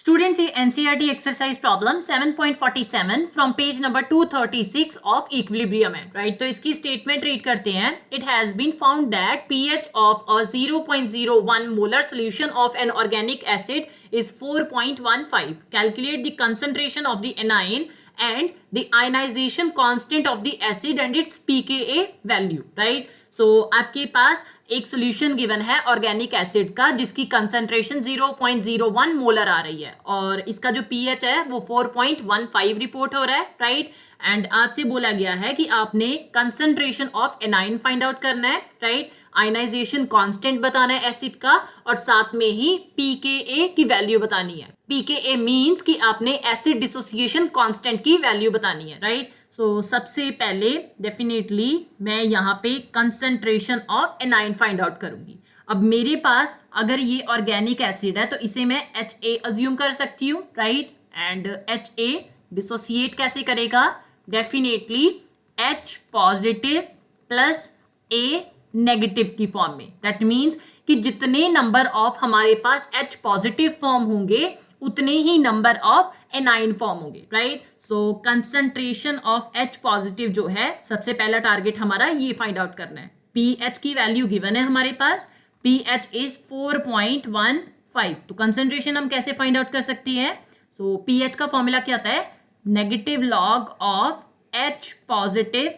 Students, ये NCERT exercise problem 7.47 from page number 236 of equilibrium है, right? तो इसकी statement read करते हैं. It has been found that pH of a 0.01 molar solution of an organic acid is 4.15. Calculate the concentration of the anion and the ionization constant of the acid and its pKa value, right? So आपके पास एक solution given है organic acid का जिसकी concentration 0.01 molar आ रही है और इसका जो पीएच है वो 4.15 रिपोर्ट हो रहा है, राइट? एंड आपसे बोला गया है कि आपने concentration of anion find out करना है, राइट? आयनाइजेशन कांस्टेंट बताना है एसिड का और साथ में ही पीकेए की वैल्यू बतानी है. पीकेए मींस कि आपने एसिड डिसोसिएशन कांस्टेंट की वैल्यू बतानी है, राइट? सो सबसे पहले डेफिनेटली मैं यहाँ पे concentration of anion find out करूंगी. अब मेरे पास अगर ये ऑर्गेनिक एसिड है तो इसे मैं HA अज्यूम कर सकती हूँ, राइट? एंड HA डिसोसिएट कैसे करेगा? Definitely H positive plus A negative की फॉर्म में. दैट मीन्स कि जितने नंबर ऑफ हमारे पास H पॉजिटिव फॉर्म होंगे उतने ही नंबर ऑफ एनाइन फॉर्म होंगे, right? So concentration of H positive जो है सबसे पहला टारगेट हमारा ये फाइंड आउट करना है. पीएच की वैल्यू गिवन है हमारे पास, पीएच इज 4.15. तो कंसंट्रेशन हम कैसे फाइंड आउट कर सकते हैं? सो पीएच का फॉर्मूला क्या आता है? Negative log of H positive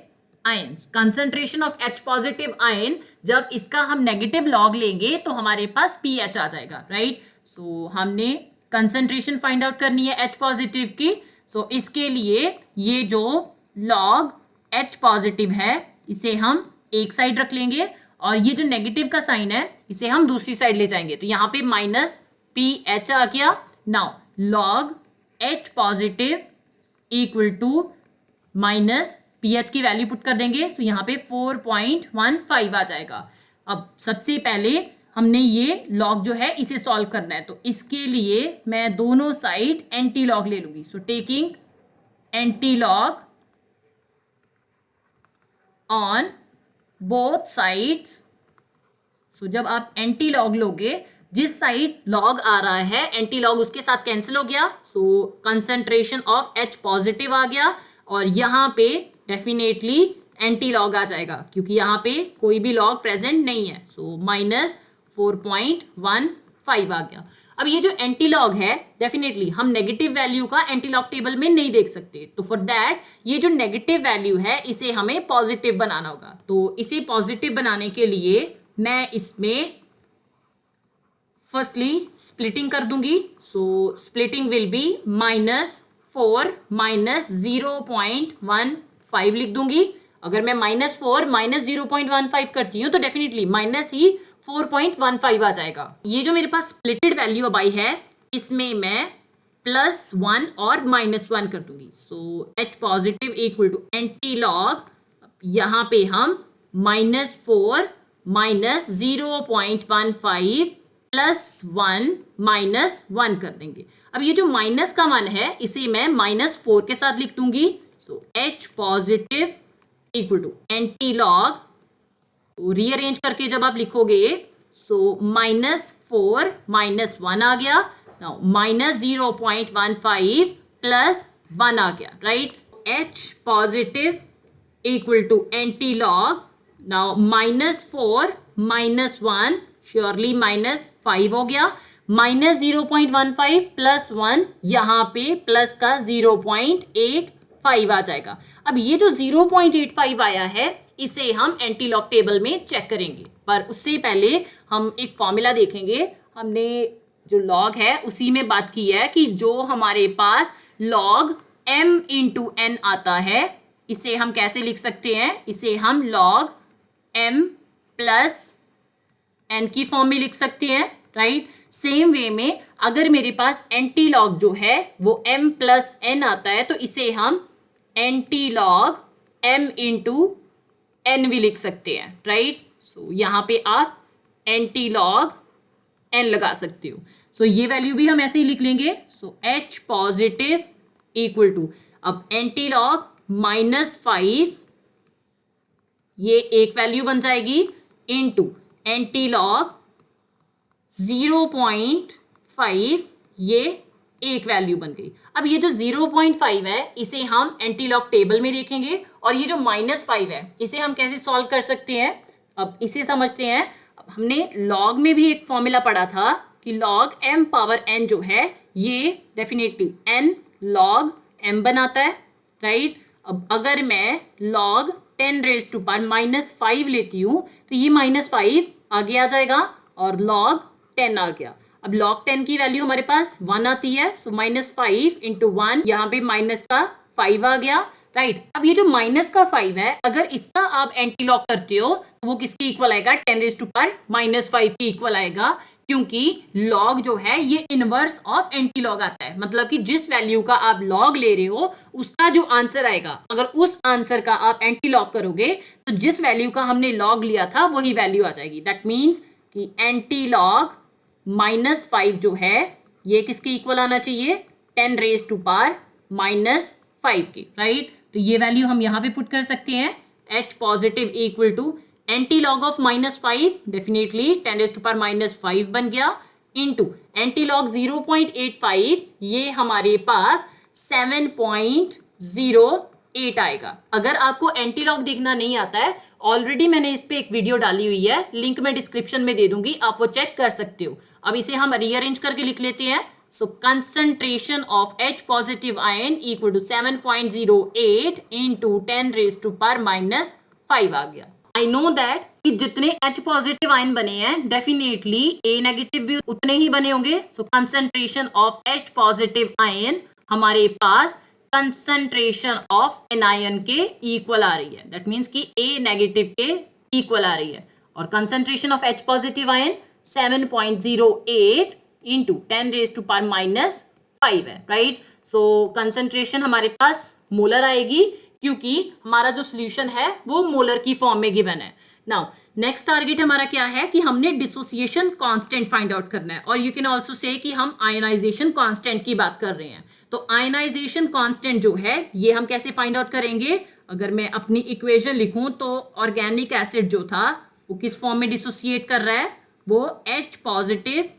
ions. Concentration of H positive ion जब इसका हम नेगेटिव लॉग लेंगे तो हमारे पास पीएच आ जाएगा, राइट? सो हमने कंसंट्रेशन फाइंड आउट करनी है H पॉजिटिव की. सो इसके लिए ये जो लॉग H पॉजिटिव है इसे हम एक साइड रख लेंगे और ये जो नेगेटिव का साइन है इसे हम दूसरी साइड ले जाएंगे. तो यहाँ पे माइनस पीएच आ गया. Now log H positive equal to minus pH की वैल्यू पुट कर देंगे. सो यहाँ पे 4.15 आ जाएगा. अब सबसे पहले हमने ये लॉग जो है इसे सॉल्व करना है तो इसके लिए मैं दोनों साइड एंटी लॉग ले लूंगी. So taking anti log on both sides. So जब आप एंटी लॉग लोगे जिस साइड लॉग आ रहा है एंटी लॉग उसके साथ कैंसिल हो गया. सो कंसंट्रेशन ऑफ H पॉजिटिव आ गया और यहाँ पे डेफिनेटली एंटी लॉग आ जाएगा क्योंकि यहाँ पे कोई भी लॉग प्रेजेंट नहीं है. सो माइनस 4.15 आ गया. अब ये जो एंटी लॉग है डेफिनेटली हम नेगेटिव वैल्यू का एंटी लॉग टेबल में नहीं देख सकते. तो फॉर दैट ये जो नेगेटिव वैल्यू है इसे हमें पॉजिटिव बनाना होगा. तो इसे पॉजिटिव बनाने के लिए मैं इसमें फर्स्टली स्प्लिटिंग कर दूंगी. सो स्प्लिटिंग विल बी -4 माइनस 0.15 लिख दूंगी. अगर मैं -4 माइनस 0.15 करती हूँ तो डेफिनेटली माइनस ही 4.15 आ जाएगा. ये जो मेरे पास स्प्लिटेड वैल्यू अब आई है इसमें मैं +1 और -1 कर दूंगी. So H positive equal to anti log. यहाँ पे हम -4 माइनस 0.15 +1 -1 कर देंगे. अब ये जो माइनस का मान है इसे मैं -4 के साथ लिख दूंगी. So H positive equal to anti log. तो रीअरेंज करके जब आप लिखोगे सो -4 -1 आ गया. नाउ -0.15 +1 आ गया, right? H positive equal to anti log. Now -4 -1 surely -5 हो गया. -0.15 +1 यहाँ पे प्लस का 0.85 आ जाएगा. अब ये जो 0.85 आया है इसे हम एंटी लॉग टेबल में चेक करेंगे पर उससे पहले हम एक फॉर्मूला देखेंगे. हमने जो लॉग है उसी में बात की है कि जो हमारे पास लॉग m इंटू n आता है इसे हम कैसे लिख सकते हैं? इसे हम लॉग m प्लस n की फॉर्म में लिख सकते हैं, राइट? सेम वे में अगर मेरे पास एंटी लॉग जो है वो m प्लस n आता है तो इसे हम anti log m into n भी लिख सकते हैं, राइट? सो यहाँ पे आप एंटी लॉग n लगा सकते हो. सो ये वैल्यू भी हम ऐसे ही लिख लेंगे. सो H पॉजिटिव इक्वल टू अब एंटी लॉग -5 ये एक वैल्यू बन जाएगी इनटू एंटी लॉग 0.5 ये एक वैल्यू बन गई। अब ये जो 0.5 है इसे हम एंटी लॉग टेबल में देखेंगे, और ये जो -5 है इसे हम कैसे सॉल्व कर सकते हैं, अब इसे समझते हैं। अब हमने लॉग में भी एक फॉर्मूला पढ़ा था कि लॉग m पावर n जो है ये डेफिनेटली n log m बनाता है, राइट। अब अगर मैं log 10 रेज टू पावर -5 लेती हूँ तो ये -5 आगे आ जाएगा और log 10 आ गया। अब log 10 की वैल्यू हमारे पास 1 आती है, सो -5 इंटू 1, यहाँ पे माइनस का 5 आ गया, राइट। अब ये जो माइनस का 5 है अगर इसका आप एंटी लॉग करते हो तो वो किसके इक्वल आएगा, 10 रेज टू पावर -5 के इक्वल आएगा, क्योंकि लॉग जो है ये इनवर्स ऑफ एंटी लॉग आता है। मतलब कि जिस वैल्यू का आप लॉग ले रहे हो उसका जो आंसर आएगा, अगर उस आंसर का आप एंटी लॉग करोगे तो जिस वैल्यू का हमने लॉग लिया था वही वैल्यू आ जाएगी। दैट मीन्स कि एंटी लॉग -5 जो है ये किसके इक्वल आना चाहिए, 10 रेज टू पावर -5 के, राइट। तो ये वैल्यू हम यहाँ पे पुट कर सकते हैं, H positive equal to anti log of -5 definitely 10 raise to power -5 बन गया, इनटू एंटी लॉग 0.85 ये हमारे पास 7.08 आएगा। अगर आपको एंटी लॉग देखना नहीं आता है, ऑलरेडी मैंने इस पे एक वीडियो डाली हुई है, लिंक मैं डिस्क्रिप्शन में दे दूंगी, आप वो चेक कर सकते हो। अब इसे हम रीअरेंज करके लिख लेते हैं। So concentration of H positive ion equal to 7.08 into 10 raise to power -5 आ गया। आई नो दैट कि जितने H पॉजिटिव आयन बने हैं डेफिनेटली A नेगेटिव भी उतने ही बने होंगे। So concentration of H positive ion हमारे पास कंसंट्रेशन ऑफ एनायन के इक्वल आ रही है। दैट मीन्स कि A नेगेटिव के इक्वल आ रही है, और concentration of H positive ion 7.08 into 10 raise to power -5 है, राइट। सो कंसंट्रेशन हमारे पास मोलर आएगी क्योंकि हमारा जो सॉल्यूशन है वो मोलर की फॉर्म में गिवन है। नाउ नेक्स्ट टारगेट हमारा क्या है कि हमने डिसोसिएशन कांस्टेंट फाइंड आउट करना है, और यू कैन आल्सो से कि हम आयनाइजेशन कांस्टेंट की बात कर रहे हैं। तो आयनाइजेशन कांस्टेंट जो है ये हम कैसे फाइंड आउट करेंगे, अगर मैं अपनी इक्वेशन लिखूं तो ऑर्गेनिक एसिड जो था वो किस फॉर्म में डिसोसिएट कर रहा है, वो H पॉजिटिव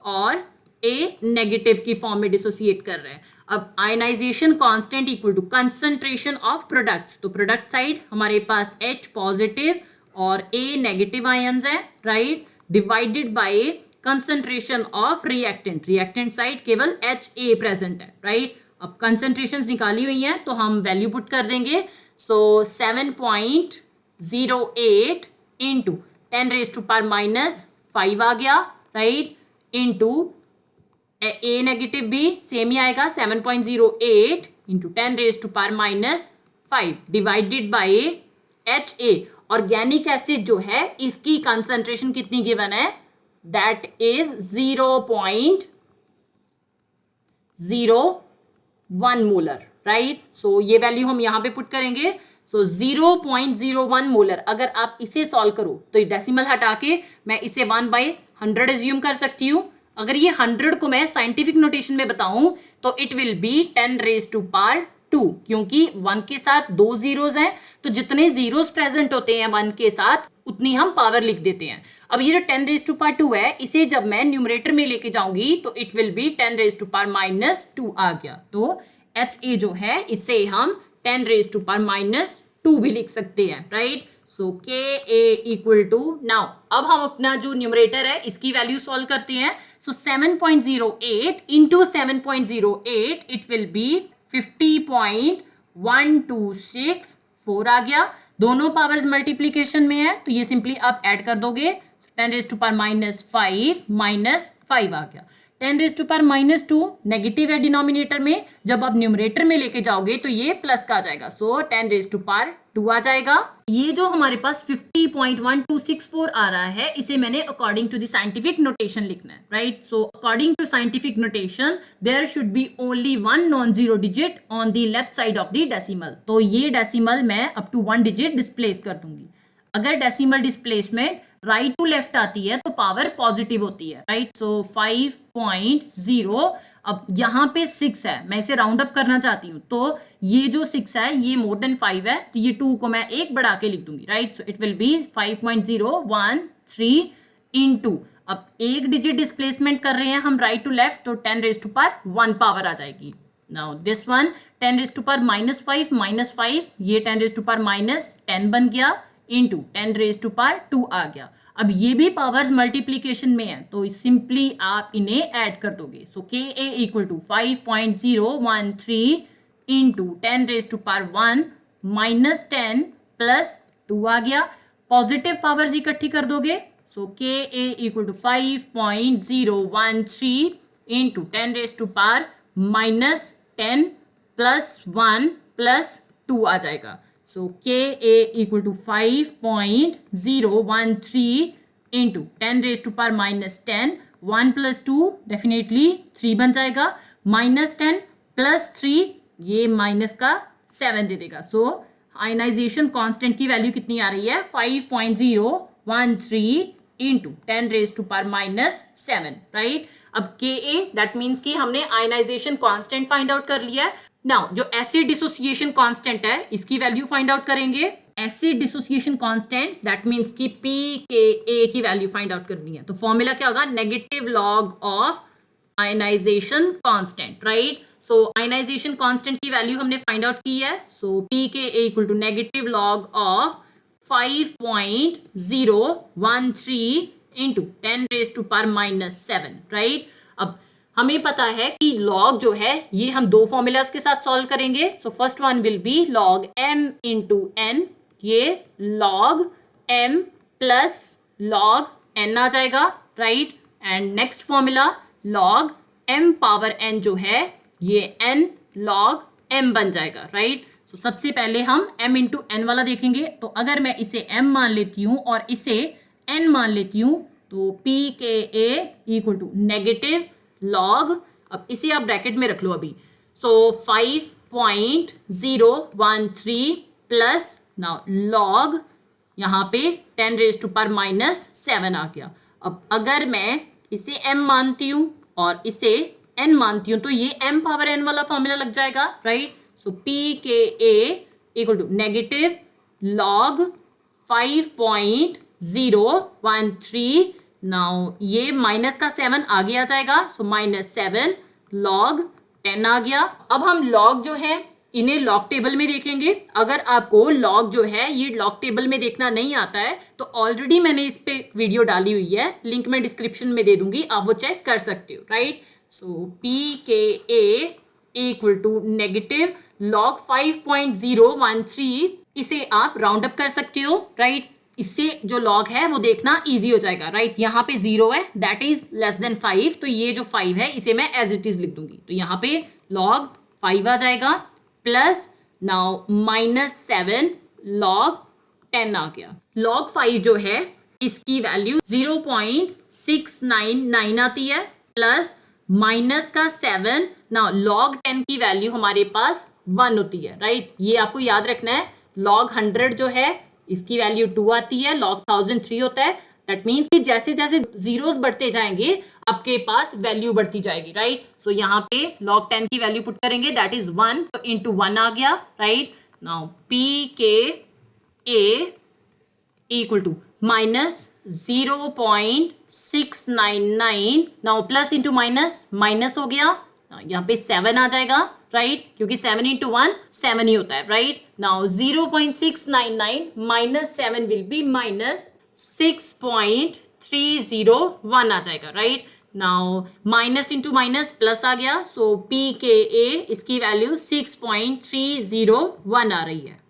और A नेगेटिव की फॉर्म में डिसोसिएट कर रहे हैं। अब ionisation constant equal to concentration of products, तो प्रोडक्ट साइड हमारे पास H पॉजिटिव और A नेगेटिव आयंस हैं, right, divided by concentration of reactant, reactant side केवल HA प्रेजेंट है, राइट। अब कंसंट्रेशंस निकाली हुई हैं तो हम वैल्यू पुट कर देंगे। So 7.08 into 10 raise to power -5 आ गया, राइट, इंटू A नेगेटिव भी सेम ही आएगा 7.08 into 10 raise to power -5 divided by HA। Organic acid जो है इसकी कंसंट्रेशन कितनी गिवन है, that is 0.01 molar, right. So ये वैल्यू हम यहाँ पे पुट करेंगे। सो 0.01 मोलर, अगर आप इसे सॉल्व करो तो डेसिमल हटा के मैं इसे 1/100 एज्यूम कर सकती हूँ। अगर ये 100 को मैं साइंटिफिक नोटेशन में बताऊं तो it will be 10 raise to power 2, क्योंकि 1 के साथ 2 जीरोस हैं, तो जितने जीरोस प्रेजेंट होते हैं 1 के साथ उतनी हम पावर लिख देते हैं। अब ये जो 10 रेज टू पावर 2 है इसे जब मैं न्यूमरेटर में लेके जाऊंगी तो it will be 10 raise to power -2 आ गया। तो HA जो है इसे हम 10 रेज टू पावर -2 भी लिख सकते हैं, right. So Ka equal to, now अब हम अपना जो न्यूमरेटर है इसकी वैल्यू सॉल्व करते हैं। सो 7.08 इंटू 7.08 इट विल बी 50.1264 आ गया। दोनों पावर्स मल्टीप्लीकेशन में है तो ये सिंपली आप ऐड कर दोगे, 10 रेज टू पावर -5 आ गया। 10 रेज टू पावर -2 नेगेटिव है डिनोमिनेटर में, जब आप न्यूमरेटर में लेके जाओगे तो ये प्लस का आ जाएगा, सो 10 रेज टू पावर 2 आ जाएगा। ये जो हमारे पास 50.1264 आ रहा है इसे मैंने according to the scientific notation लिखना है, right. So according to scientific notation there should be only 1 non zero digit on the left side of the decimal. तो ये डेसिमल मैं अप टू 1 डिजिट डिस्प्लेस कर दूंगी। अगर decimal displacement right to left आती है तो पावर पॉजिटिव होती है, राइट। सो 5.0, अब यहाँ पे 6 है, मैं इसे राउंड अप करना चाहती हूँ तो ये जो 6 है ये मोर देन 5 है तो ये 2 को मैं 1 बढ़ा के लिख दूंगी, right. So it will B 5.013 into, अब एक डिजिट डिस्प्लेसमेंट कर रहे हैं हम राइट टू लेफ्ट, तो 10 रेज टू पावर 1 पावर आ जाएगी. Now this one 10 raise to power -5, ये 10 रेज टू पावर -10 बन गया इंटू 10 रेज टू पावर 2 आ गया. अब ये भी पावर्स मल्टीप्लीकेशन में है तो सिंपली आप इन्हें ऐड कर दोगे. So K A equal to 5.013 into 10 raise to power 1 -10 plus 2 आ गया. पॉजिटिव पावर्स इकट्ठी कर दोगे. So K A equal to 5.013 into 10 raise to power -10 plus 1 plus 2 आ जाएगा. So K A equal to 5.013 into 10 raise to power -10, 1 plus 2 definitely 3 बन जाएगा. -10 plus 3 ये माइनस का 7 दे देगा. सो आयनाइजेशन कांस्टेंट की वैल्यू कितनी आ रही है 5.013 into 10 raise to power -7, right. अब के ए दैट मीन्स कि हमने आयनाइजेशन कांस्टेंट फाइंड आउट कर लिया है. नाउ जो एसिड डिसोसिएशन कांस्टेंट है इसकी वैल्यू फाइंड आउट करेंगे. Acid dissociation constant that means कि पी के ए की वैल्यू फाइंड आउट करनी है. तो फॉर्मूला क्या होगा, negative log of ionization constant, right. So ionization constant की वैल्यू हमने फाइंड आउट की है. So p K A equal to negative log of 5.013 into 10 raise to power -7, right. अब हमें पता है कि लॉग जो है ये हम दो फॉर्मूलाज के साथ सॉल्व करेंगे. So first one will be log m into n, ये log m plus log n आ जाएगा, right. And next formula log m power n जो है ये n लॉग m बन जाएगा, राइट. सो सबसे पहले हम m इंटू n वाला देखेंगे. तो अगर मैं इसे m मान लेती हूँ और इसे n मान लेती हूँ तो p K a equal to negative log, अब इसे आप ब्रैकेट में रख लो अभी. सो 5.013 प्लस नाउ लॉग यहाँ पे 10 रेज टू पावर -7 आ गया. अब अगर मैं इसे m मानती हूँ और इसे n मानती हूँ तो ये m पावर n वाला फॉर्मूला लग जाएगा, right. So p K a equal to negative log 5.013. Now ये माइनस का 7 आगे आ जाएगा. सो -7 लॉग 10 आ गया. अब हम लॉग जो है इन्हें लॉग टेबल में देखेंगे. अगर आपको लॉग जो है ये लॉग टेबल में देखना नहीं आता है तो ऑलरेडी मैंने इस पे वीडियो डाली हुई है, लिंक मैं डिस्क्रिप्शन में दे दूंगी, आप वो चेक कर सकते हो, right. So p K A equal to negative log 5.013, इसे आप राउंड अप कर सकते हो, राइट. इससे जो लॉग है वो देखना इजी हो जाएगा, राइट. यहाँ पे 0 है दैट इज लेस देन 5, तो ये जो 5 है इसे मैं एज इट इज लिख दूंगी. तो यहाँ पे लॉग 5 आ जाएगा प्लस नाउ -7 लॉग 10 आ गया. लॉग 5 जो है इसकी वैल्यू 0.699 आती है प्लस माइनस का 7. नाउ लॉग 10 की वैल्यू हमारे पास 1 होती है, राइट. ये आपको याद रखना है. लॉग 100 जो है इसकी वैल्यू 2 आती है, लॉग 1000 3 होता है. दैट मीन्स कि जैसे जैसे जीरोस बढ़ते जाएंगे आपके पास वैल्यू बढ़ती जाएगी, राइट. सो यहाँ पे लॉग 10 की वैल्यू पुट करेंगे दैट इज 1, तो इंटू 1 आ गया, right. Now P K A equal to -0.699. Now plus into minus, minus हो गया. यहाँ पे 7 आ जाएगा, राइट, क्योंकि 7 इंटू 1 7 ही होता है, राइट. नाउ 0.699 -7 विल बी -6.301 आ जाएगा, right. Now minus into minus plus आ गया. सो पी के ए इसकी वैल्यू 6.301 आ रही है.